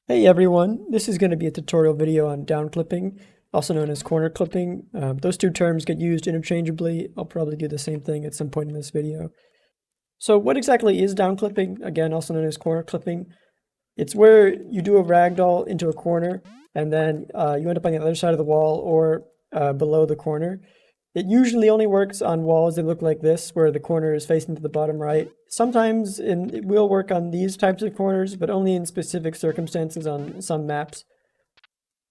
Hey everyone, this is going to be a tutorial video on down clipping, also known as corner clipping. Those two terms get used interchangeably. I'll probably do the same thing at some point in this video. So what exactly is down clipping? Again, also known as corner clipping. It's where you do a ragdoll into a corner and then you end up on the other side of the wall or below the corner. It usually only works on walls that look like this, where the corner is facing to the bottom right. Sometimes it will work on these types of corners, but only in specific circumstances on some maps.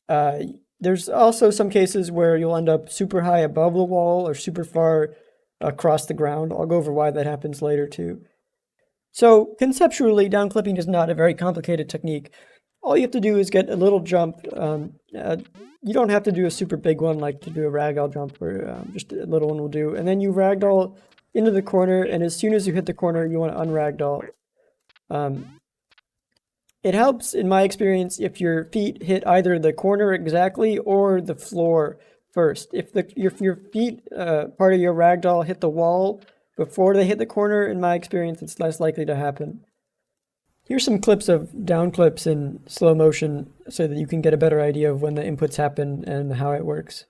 There's also some cases where you'll end up super high above the wall or super far across the ground. I'll go over why that happens later too. So conceptually, down clipping is not a very complicated technique. All you have to do is get a little jump. You don't have to do a super big one like to do a ragdoll jump, where just a little one will do. And then you ragdoll into the corner, and as soon as you hit the corner, you want to unragdoll. It helps, in my experience, if your feet hit either the corner exactly or the floor first. If your feet, part of your ragdoll, hit the wall before they hit the corner, in my experience, it's less likely to happen. Here's some clips of down clips in slow motion so that you can get a better idea of when the inputs happen and how it works.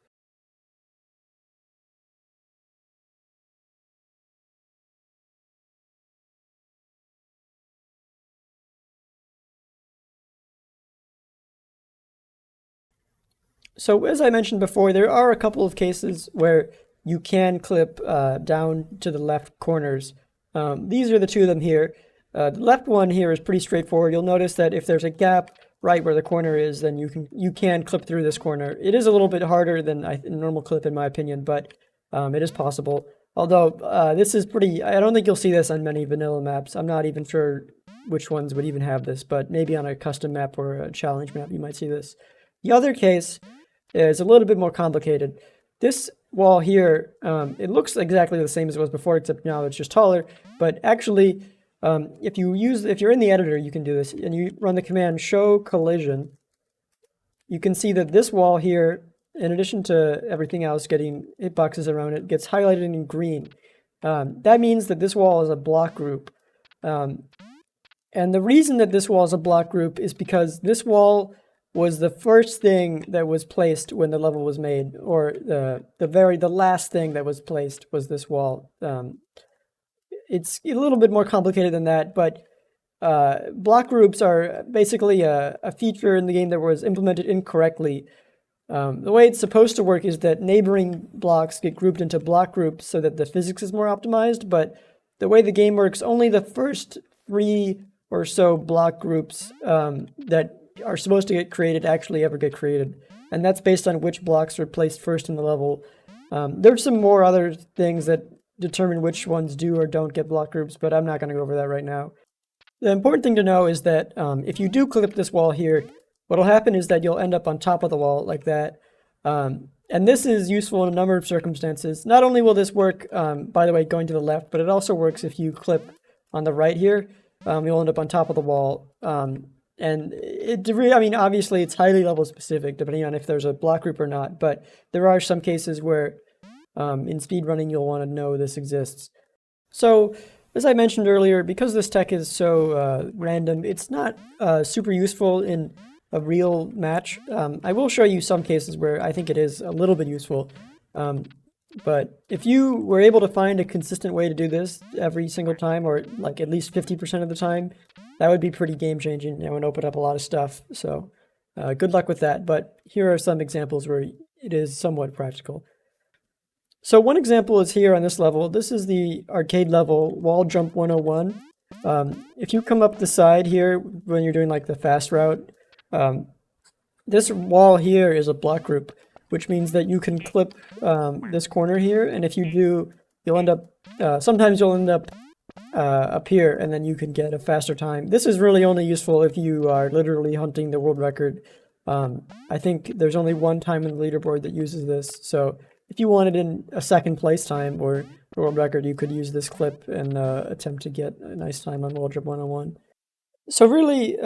So as I mentioned before, there are a couple of cases where you can clip down to the left corners. These are the two of them here. The left one here is pretty straightforward. You'll notice that if there's a gap right where the corner is, then you can clip through this corner. It is a little bit harder than a normal clip in my opinion, but it is possible. Although this is pretty, I don't think you'll see this on many vanilla maps. I'm not even sure which ones would even have this, but maybe on a custom map or a challenge map you might see this. The other case is a little bit more complicated. This wall here, it looks exactly the same as it was before, except now it's just taller. But actually, if you're in the editor, you can do this, and you run the command show collision. You can see that this wall here, in addition to everything else getting hitboxes around it, gets highlighted in green. That means that this wall is a block group. And the reason that this wall is a block group is because this wall was the first thing that was placed when the level was made, or the last thing that was placed was this wall. It's a little bit more complicated than that, but block groups are basically a feature in the game that was implemented incorrectly. The way it's supposed to work is that neighboring blocks get grouped into block groups so that the physics is more optimized, but the way the game works, only the first 3 or so block groups that are supposed to get created actually ever get created. And that's based on which blocks are placed first in the level. There's some more other things that determine which ones do or don't get block groups, but I'm not going to go over that right now. The important thing to know is that if you do clip this wall here, what'll happen is that you'll end up on top of the wall like that. And this is useful in a number of circumstances. Not only will this work, by the way, going to the left, but it also works if you clip on the right here. You'll end up on top of the wall. And I mean, obviously it's highly level specific depending on if there's a block group or not, but there are some cases where in speedrunning you'll want to know this exists. So as I mentioned earlier, because this tech is so random, it's not super useful in a real match. I will show you some cases where I think it is a little bit useful. But if you were able to find a consistent way to do this every single time, or like at least 50% of the time, that would be pretty game-changing and would open up a lot of stuff. So good luck with that. But here are some examples where it is somewhat practical. So one example is here on this level. This is the arcade level, Wall Jump 101. If you come up the side here when you're doing like the fast route, this wall here is a block group, which means that you can clip this corner here, and if you do, you'll end up, sometimes you'll end up up here, and then you can get a faster time. This is really only useful if you are literally hunting the world record. I think there's only one time in the leaderboard that uses this, so if you wanted in a second place time or the world record, you could use this clip and attempt to get a nice time on Wall Jump 101. So really,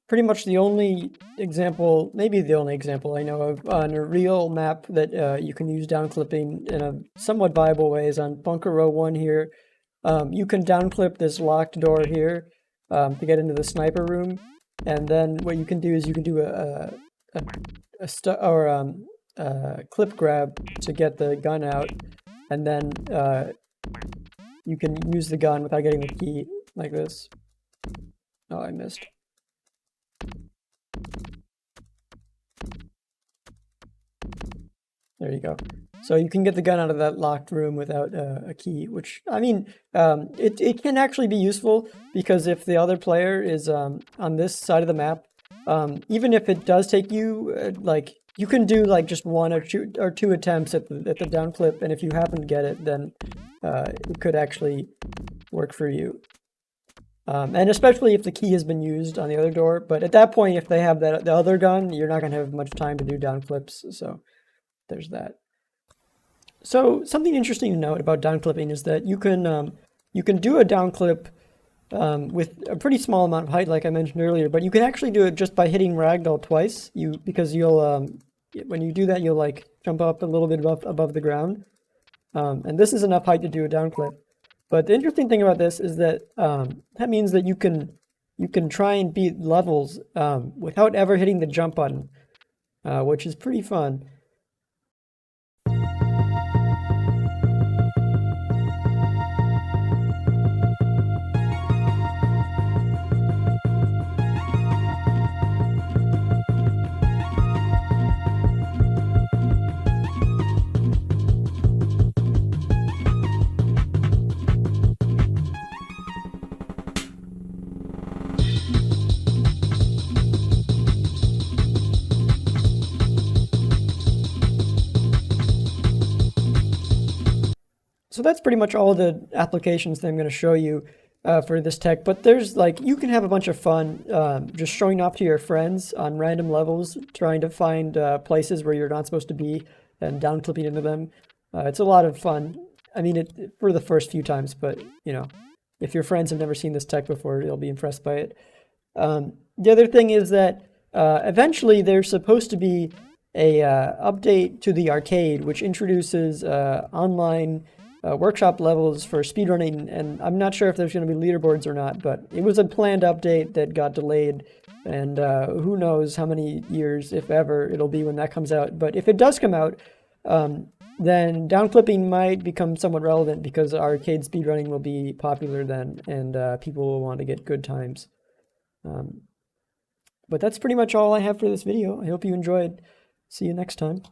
pretty much the only example, maybe the only example I know of on a real map that you can use down clipping in a somewhat viable way is on Bunker Row 1 here. You can down clip this locked door here to get into the sniper room. And then what you can do is you can do a clip grab to get the gun out, and then you can use the gun without getting the key like this. Oh, I missed. There you go. So you can get the gun out of that locked room without a key, which, I mean, it can actually be useful, because if the other player is on this side of the map, even if it does take you, like, you can do like just one or two attempts at the down clip, and if you happen to get it, then it could actually work for you. And especially if the key has been used on the other door, but at that point, if they have the other gun, you're not going to have much time to do down clips, so there's that. So something interesting to note about down clipping is that you can do a down clip with a pretty small amount of height, like I mentioned earlier, but you can actually do it just by hitting ragdoll twice. Because you'll when you do that, you'll like jump up a little bit above the ground, and this is enough height to do a down clip. But the interesting thing about this is that that means that you can try and beat levels without ever hitting the jump button, which is pretty fun. So that's pretty much all the applications that I'm going to show you for this tech. But there's like, you can have a bunch of fun just showing off to your friends on random levels, trying to find places where you're not supposed to be and down clipping into them. It's a lot of fun. I mean, for the first few times, but you know, if your friends have never seen this tech before, they'll be impressed by it. The other thing is that eventually there's supposed to be a update to the arcade, which introduces online workshop levels for speedrunning, and I'm not sure if there's going to be leaderboards or not, but it was a planned update that got delayed, and who knows how many years, if ever, it'll be when that comes out. But if it does come out, then downclipping might become somewhat relevant, because arcade speedrunning will be popular then, and people will want to get good times. But that's pretty much all I have for this video. I hope you enjoyed. See you next time.